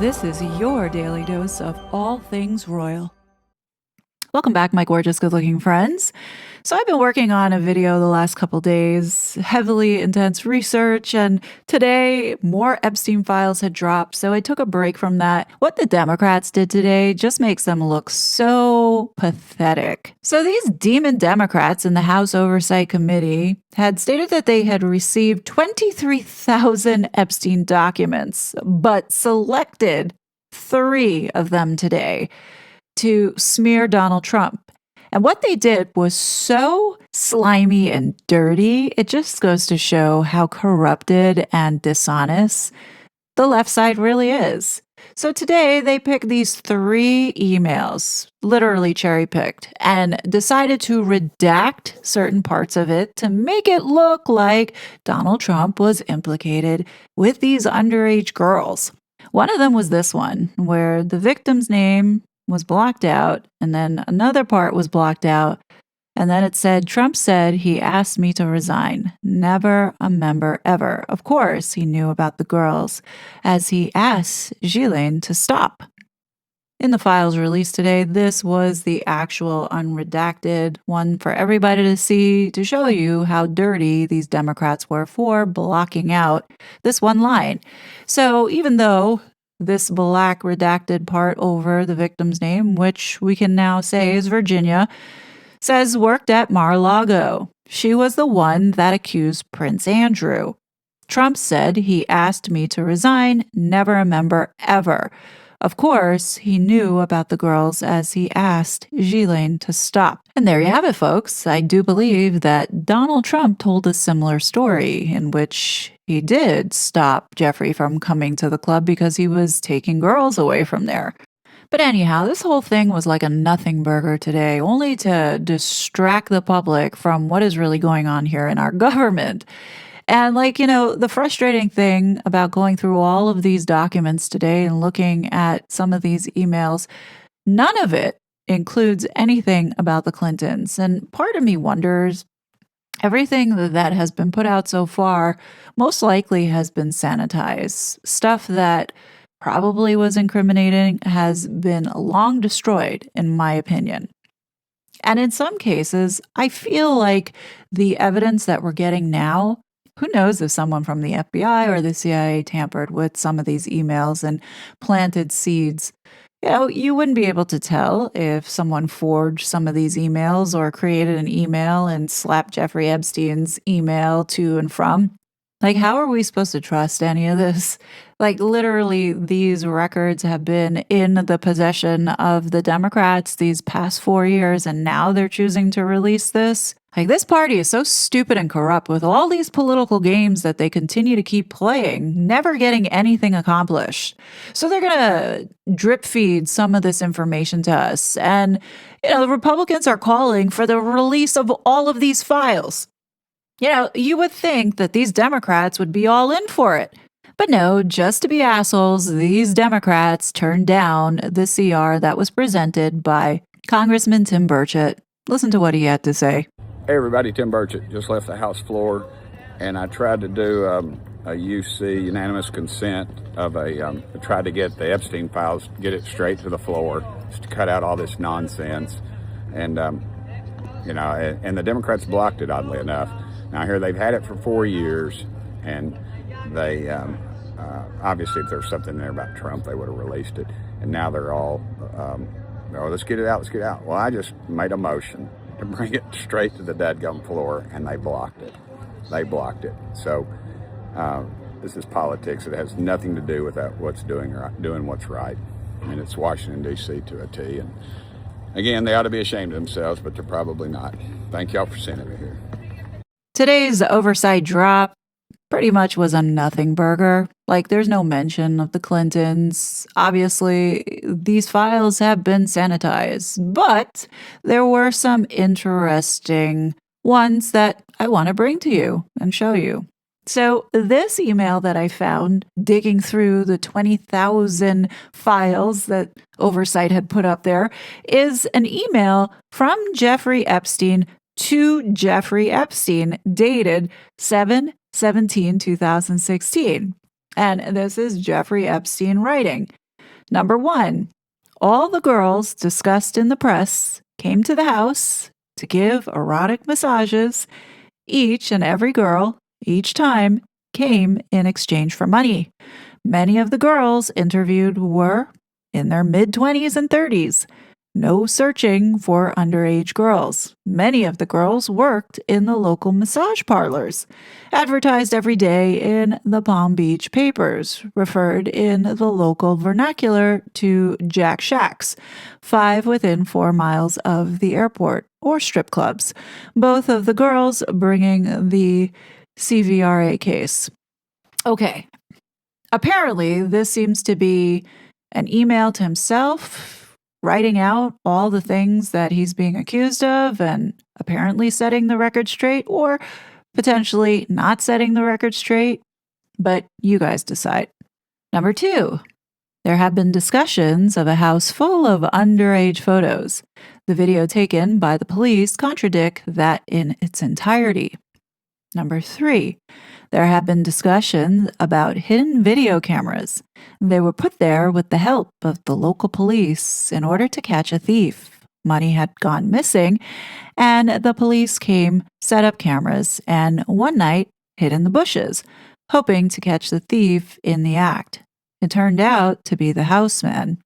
This is your daily dose of all things royal. Welcome back, my gorgeous, good-looking friends. So I've been working on a video the last couple days, heavily intense research, and today more Epstein files had dropped, so I took a break from that. What the Democrats did today just makes them look so pathetic. So these demon Democrats in the House Oversight Committee had stated that they had received 23,000 Epstein documents, but selected 3 of them today to smear Donald Trump. And what they did was so slimy and dirty, it just goes to show how corrupted and dishonest the left side really is. So today they picked these 3 emails, literally cherry picked, and decided to redact certain parts of it to make it look like Donald Trump was implicated with these underage girls. One of them was this one, where the victim's name was blocked out, and then another part was blocked out, and then it said, Trump said he asked me to resign. Never a member ever. Of course, he knew about the girls, as he asked Ghislaine to stop. In the files released today, this was the actual unredacted one for everybody to see, to show you how dirty these Democrats were for blocking out this one line. So even though this black redacted part over the victim's name, which we can now say is Virginia, says worked at Mar-a-Lago. She was the one that accused Prince Andrew. Trump said he asked me to resign, never a member ever. Of course, he knew about the girls as he asked Ghislaine to stop. And there you have it, folks. I do believe that Donald Trump told a similar story in which he did stop Jeffrey from coming to the club because he was taking girls away from there. But anyhow, this whole thing was like a nothing burger today, only to distract the public from what is really going on here in our government. And the frustrating thing about going through all of these documents today and looking at some of these emails, none of it includes anything about the Clintons. And part of me wonders, everything that has been put out so far most likely has been sanitized. Stuff that probably was incriminating has been long destroyed, in my opinion. And in some cases, I feel like the evidence that we're getting now, who knows if someone from the FBI or the CIA tampered with some of these emails and planted seeds. You wouldn't be able to tell if someone forged some of these emails or created an email and slapped Jeffrey Epstein's email to and from. How are we supposed to trust any of this? Literally, these records have been in the possession of the Democrats these past 4 years, and now they're choosing to release this. This party is so stupid and corrupt with all these political games that they continue to keep playing, never getting anything accomplished. So they're going to drip feed some of this information to us. And, the Republicans are calling for the release of all of these files. You would think that these Democrats would be all in for it. But no, just to be assholes, these Democrats turned down the CR that was presented by Congressman Tim Burchett. Listen to what he had to say. Hey everybody, Tim Burchett just left the House floor, and I tried to do a UC, unanimous consent, I tried to get the Epstein files, get it straight to the floor, just to cut out all this nonsense. And, and the Democrats blocked it, oddly enough. Now here they've had it for 4 years, and they obviously if there's something there about Trump, they would have released it. And now they're all, let's get it out. Well, I just made a motion to bring it straight to the dadgum floor, and they blocked it. So this is politics. It has nothing to do with what's doing what's right. I mean, it's Washington, D.C. to a T. And again, they ought to be ashamed of themselves, but they're probably not. Thank y'all for sending me here. Today's oversight drop pretty much was a nothing burger. There's no mention of the Clintons. Obviously, these files have been sanitized, but there were some interesting ones that I want to bring to you and show you. So this email that I found digging through the 20,000 files that Oversight had put up there is an email from Jeffrey Epstein to Jeffrey Epstein, dated 7/17/2016. And this is Jeffrey Epstein writing. Number 1, all the girls discussed in the press came to the house to give erotic massages. Each and every girl, each time, came in exchange for money. Many of the girls interviewed were in their mid-20s and 30s. No searching for underage girls. Many of the girls worked in the local massage parlors, advertised every day in the Palm Beach papers, referred in the local vernacular to Jack Shacks, 5 within 4 miles of the airport, or strip clubs, both of the girls bringing the CVRA case. Okay, apparently this seems to be an email to himself, writing out all the things that he's being accused of and apparently setting the record straight, or potentially not setting the record straight. But you guys decide. Number 2, there have been discussions of a house full of underage photos. The video taken by the police contradict that in its entirety. Number 3, there have been discussions about hidden video cameras. They were put there with the help of the local police in order to catch a thief. Money had gone missing, and the police came, set up cameras, and one night hid in the bushes, hoping to catch the thief in the act. It turned out to be the houseman,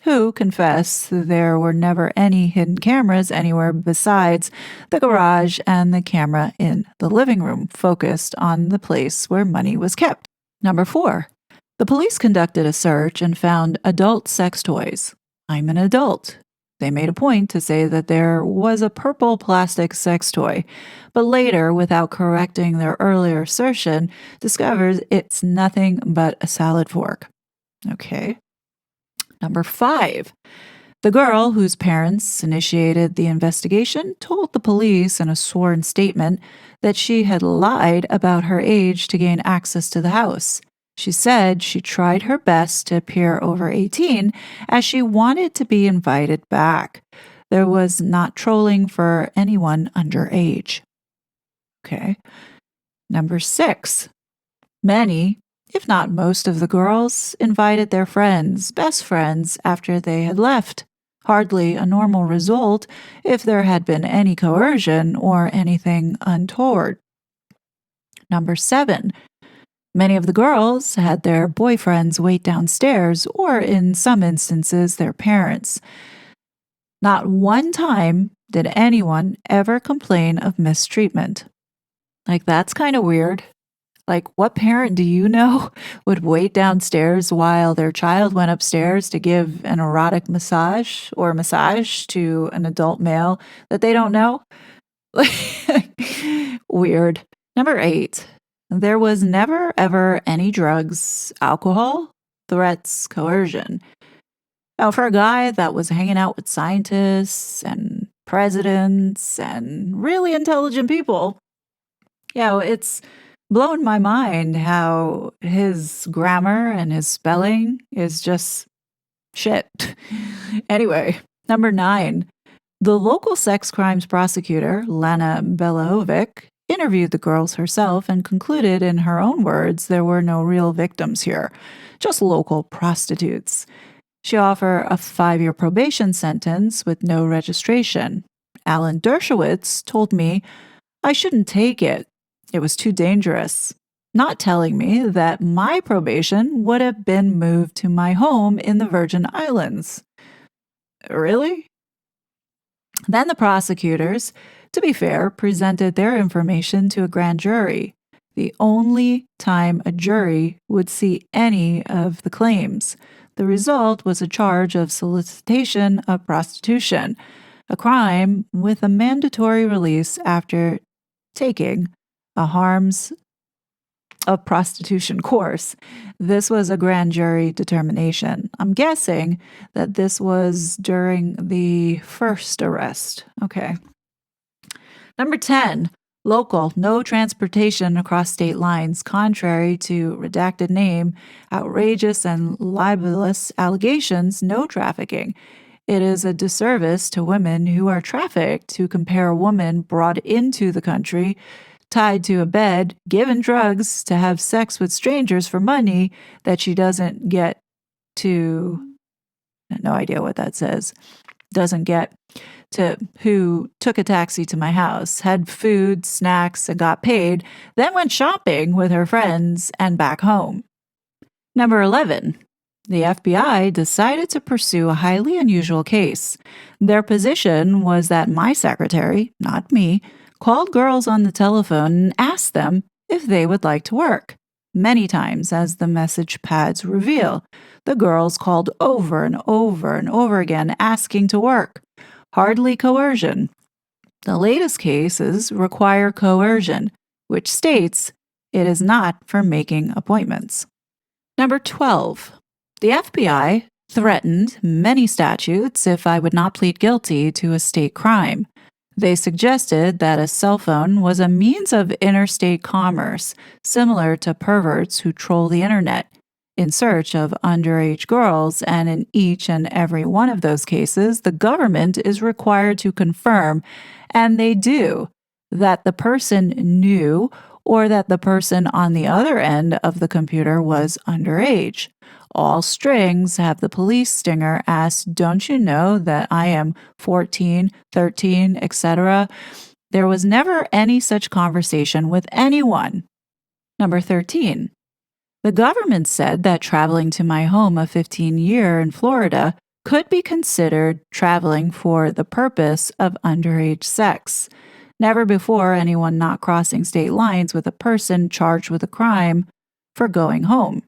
who confessed there were never any hidden cameras anywhere besides the garage and the camera in the living room, focused on the place where money was kept. Number 4, the police conducted a search and found adult sex toys. I'm an adult. They made a point to say that there was a purple plastic sex toy, but later, without correcting their earlier assertion, discovers it's nothing but a salad fork. Okay. Number 5, the girl whose parents initiated the investigation told the police in a sworn statement that she had lied about her age to gain access to the house. She said she tried her best to appear over 18 as she wanted to be invited back. There was not trolling for anyone underage. Okay. Number 6, many, if not most of the girls, invited their friends, best friends, after they had left. Hardly a normal result if there had been any coercion or anything untoward. Number 7, many of the girls had their boyfriends wait downstairs, or in some instances, their parents. Not one time did anyone ever complain of mistreatment. Like, that's kind of weird. Like, what parent do you know would wait downstairs while their child went upstairs to give an erotic massage or massage to an adult male that they don't know? Weird. Number 8, there was never, ever any drugs, alcohol, threats, coercion. Now, for a guy that was hanging out with scientists and presidents and really intelligent people, it's blown my mind how his grammar and his spelling is just shit. Anyway, number 9, the local sex crimes prosecutor, Lana Belovic, interviewed the girls herself and concluded in her own words there were no real victims here, just local prostitutes. She offered a 5-year probation sentence with no registration. Alan Dershowitz told me I shouldn't take it. It was too dangerous, not telling me that my probation would have been moved to my home in the Virgin Islands. Really? Then the prosecutors, to be fair, presented their information to a grand jury, the only time a jury would see any of the claims. The result was a charge of solicitation of prostitution, a crime with a mandatory release after taking a harms of prostitution course. This was a grand jury determination. I'm guessing that this was during the first arrest. Okay. Number 10, local, no transportation across state lines, contrary to redacted name, outrageous and libelous allegations, no trafficking. It is a disservice to women who are trafficked to compare a woman brought into the country, tied to a bed, given drugs to have sex with strangers for money that she doesn't get to No idea what that says. Doesn't get to who took a taxi to my house, had food, snacks, and got paid, then went shopping with her friends and back home. Number 11. The FBI decided to pursue a highly unusual case. Their position was that my secretary, not me, called girls on the telephone and asked them if they would like to work. Many times, as the message pads reveal, the girls called over and over and over again asking to work. Hardly coercion. The latest cases require coercion, which states it is not for making appointments. Number 12. The FBI threatened many statutes if I would not plead guilty to a state crime. They suggested that a cell phone was a means of interstate commerce, similar to perverts who troll the internet in search of underage girls, and in each and every one of those cases, the government is required to confirm, and they do, that the person knew or that the person on the other end of the computer was underage. All strings have the police stinger ask, "Don't you know that I am 14, 13, etc.?" There was never any such conversation with anyone. Number 13. The government said that traveling to my home of 15-year in Florida could be considered traveling for the purpose of underage sex. Never before anyone not crossing state lines with a person charged with a crime for going home.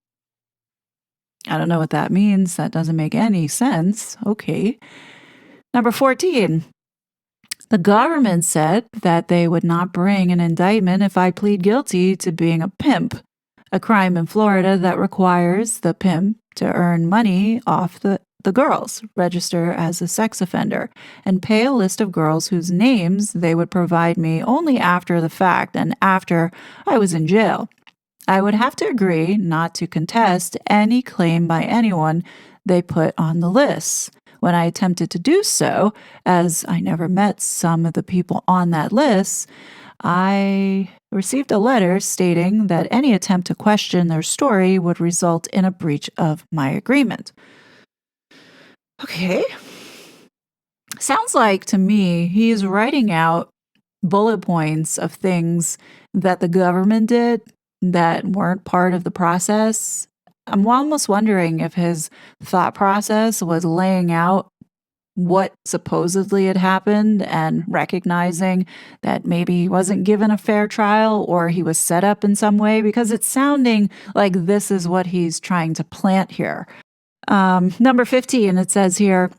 I don't know what that means. That doesn't make any sense. Okay. Number 14. The government said that they would not bring an indictment if I plead guilty to being a pimp, a crime in Florida that requires the pimp to earn money off the girls, register as a sex offender, and pay a list of girls whose names they would provide me only after the fact and after I was in jail. I would have to agree not to contest any claim by anyone they put on the list. When I attempted to do so, as I never met some of the people on that list, I received a letter stating that any attempt to question their story would result in a breach of my agreement. Okay. Sounds like to me he's writing out bullet points of things that the government did that weren't part of the process. I'm almost wondering if his thought process was laying out what supposedly had happened and recognizing that maybe he wasn't given a fair trial or he was set up in some way, because it's sounding like this is what he's trying to plant here. Number 15, it says here,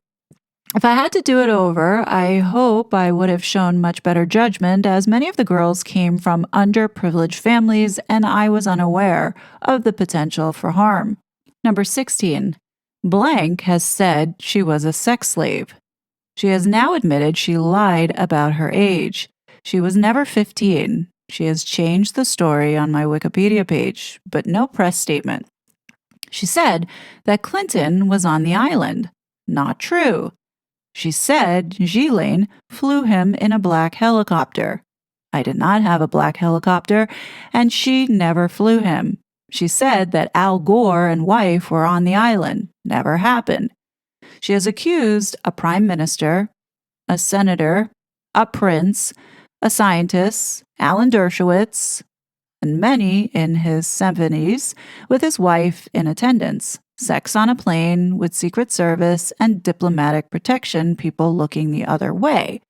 if I had to do it over, I hope I would have shown much better judgment, as many of the girls came from underprivileged families and I was unaware of the potential for harm. Number 16. Blank has said she was a sex slave. She has now admitted she lied about her age. She was never 15. She has changed the story on my Wikipedia page, but no press statement. She said that Clinton was on the island. Not true. She said Ghislaine flew him in a black helicopter. I did not have a black helicopter, and she never flew him. She said that Al Gore and wife were on the island. Never happened. She has accused a prime minister, a senator, a prince, a scientist, Alan Dershowitz, and many in his 70s with his wife in attendance. Sex on a plane with Secret Service and diplomatic protection, people looking the other way.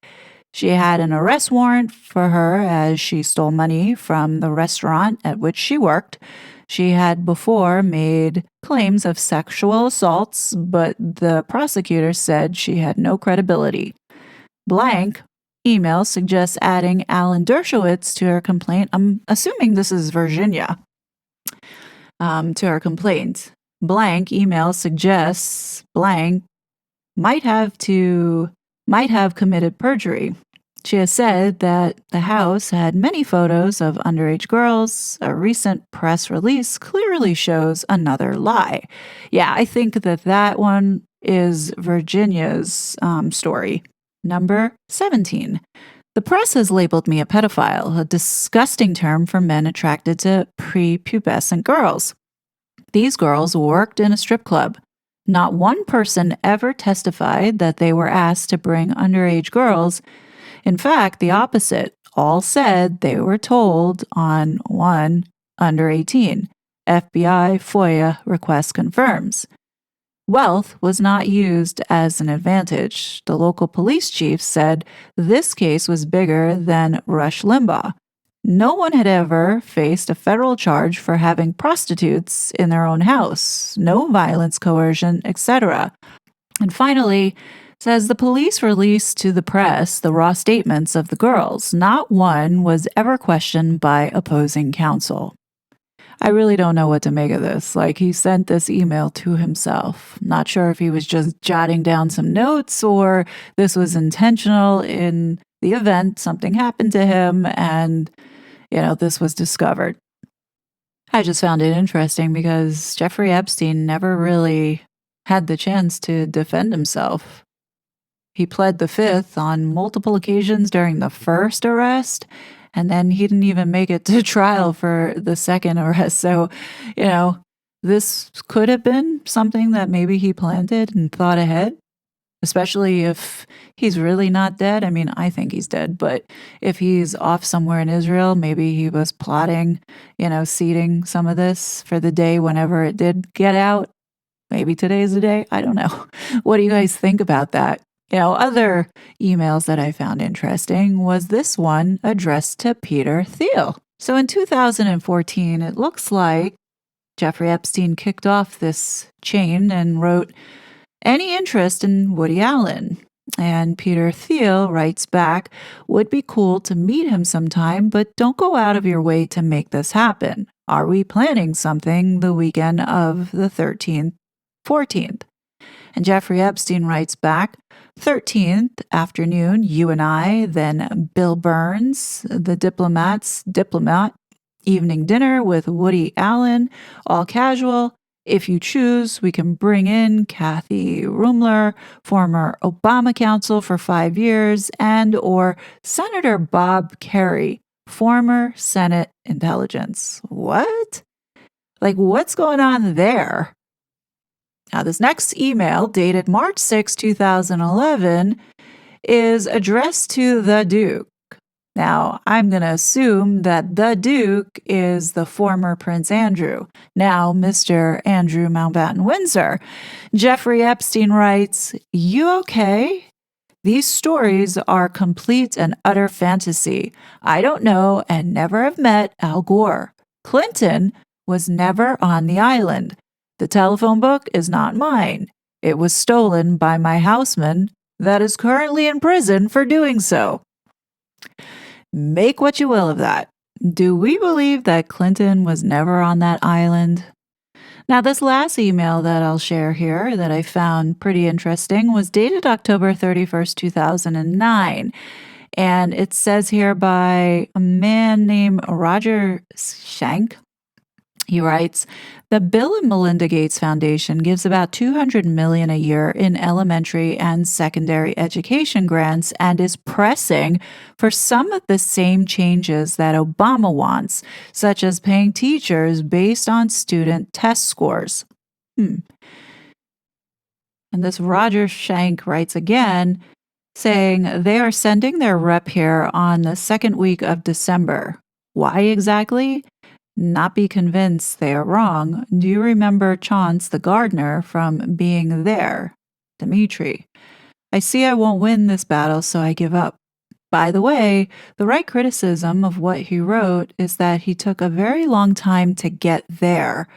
She had an arrest warrant for her as she stole money from the restaurant at which she worked. She had before made claims of sexual assaults, but the prosecutor said she had no credibility. Blank email suggests adding Alan Dershowitz to her complaint. I'm assuming this is Virginia. To her complaint. Blank email suggests blank might have committed perjury. She has said that the house had many photos of underage girls. A recent press release clearly shows another lie. Yeah, I think that one is Virginia's story. Number 17. The press has labeled me a pedophile, a disgusting term for men attracted to prepubescent girls. These girls worked in a strip club. Not one person ever testified that they were asked to bring underage girls. In fact, the opposite. All said they were told on one under 18. FBI FOIA request confirms. Wealth was not used as an advantage. The local police chief said this case was bigger than Rush Limbaugh. No one had ever faced a federal charge for having prostitutes in their own house, no violence, coercion, etc. And finally, says the police released to the press the raw statements of the girls. Not one was ever questioned by opposing counsel. I really don't know what to make of this. Like, he sent this email to himself. Not sure if he was just jotting down some notes or this was intentional in the event something happened to him and, this was discovered. I just found it interesting because Jeffrey Epstein never really had the chance to defend himself. He pled the fifth on multiple occasions during the first arrest, and then he didn't even make it to trial for the second arrest. So, this could have been something that maybe he planted and thought ahead, especially if he's really not dead. I mean, I think he's dead, but if he's off somewhere in Israel, maybe he was plotting, seeding some of this for the day whenever it did get out. Maybe today's the day. I don't know. What do you guys think about that? Other emails that I found interesting was this one addressed to Peter Thiel. So in 2014, it looks like Jeffrey Epstein kicked off this chain and wrote, "Any interest in Woody Allen?" And Peter Thiel writes back, "Would be cool to meet him sometime, but don't go out of your way to make this happen. Are we planning something the weekend of the 13th, 14th? And Jeffrey Epstein writes back, 13th afternoon, you and I, then Bill Burns, the diplomat, evening dinner with Woody Allen, all casual. If you choose, we can bring in Kathy Rumler, former Obama counsel for 5 years, and or Senator Bob Kerrey, former Senate intelligence." What? Like, what's going on there? Now, this next email, dated March 6, 2011, is addressed to the Duke. Now, I'm going to assume that the Duke is the former Prince Andrew, now Mr. Andrew Mountbatten Windsor. Jeffrey Epstein writes, "You okay? These stories are complete and utter fantasy. I don't know and never have met Al Gore. Clinton was never on the island. The telephone book is not mine. It was stolen by my houseman that is currently in prison for doing so." Make what you will of that. Do we believe that Clinton was never on that island? Now, this last email that I'll share here that I found pretty interesting was dated October 31st, 2009. And it says here by a man named Roger Schenck. He writes, "The Bill and Melinda Gates Foundation gives about $200 million a year in elementary and secondary education grants and is pressing for some of the same changes that Obama wants, such as paying teachers based on student test scores." And this Roger Schenck writes again, saying they are sending their rep here on the second week of December. Why exactly? Not be convinced they are wrong. Do you remember Chauncey the gardener from being there? Dimitri. "I see I won't win this battle, so I give up." By the way, the right criticism of what he wrote is that he took a very long time to get there.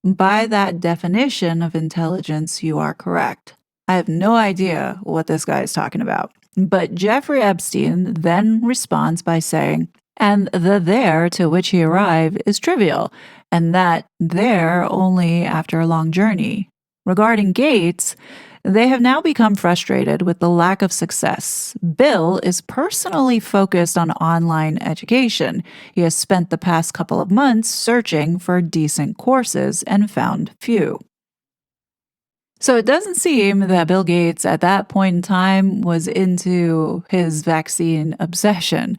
By that definition of intelligence, you are correct. I have no idea what this guy is talking about. But Jeffrey Epstein then responds by saying, and the there to which he arrived is trivial, and that there only after a long journey. Regarding Gates, they have now become frustrated with the lack of success. Bill is personally focused on online education. He has spent the past couple of months searching for decent courses and found few. So it doesn't seem that Bill Gates at that point in time was into his vaccine obsession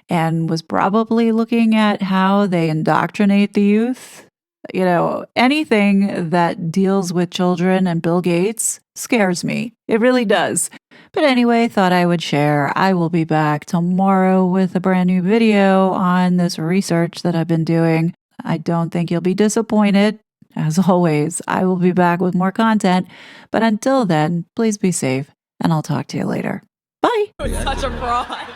and was probably looking at how they indoctrinate the youth Anything that deals with children and Bill Gates scares me. It really does. But anyway, thought I would share. I will be back tomorrow with a brand new video on this research that I've been doing. I don't think you'll be disappointed. As always, I will be back with more content. But until then, please be safe, and I'll talk to you later. Bye. Such a fraud.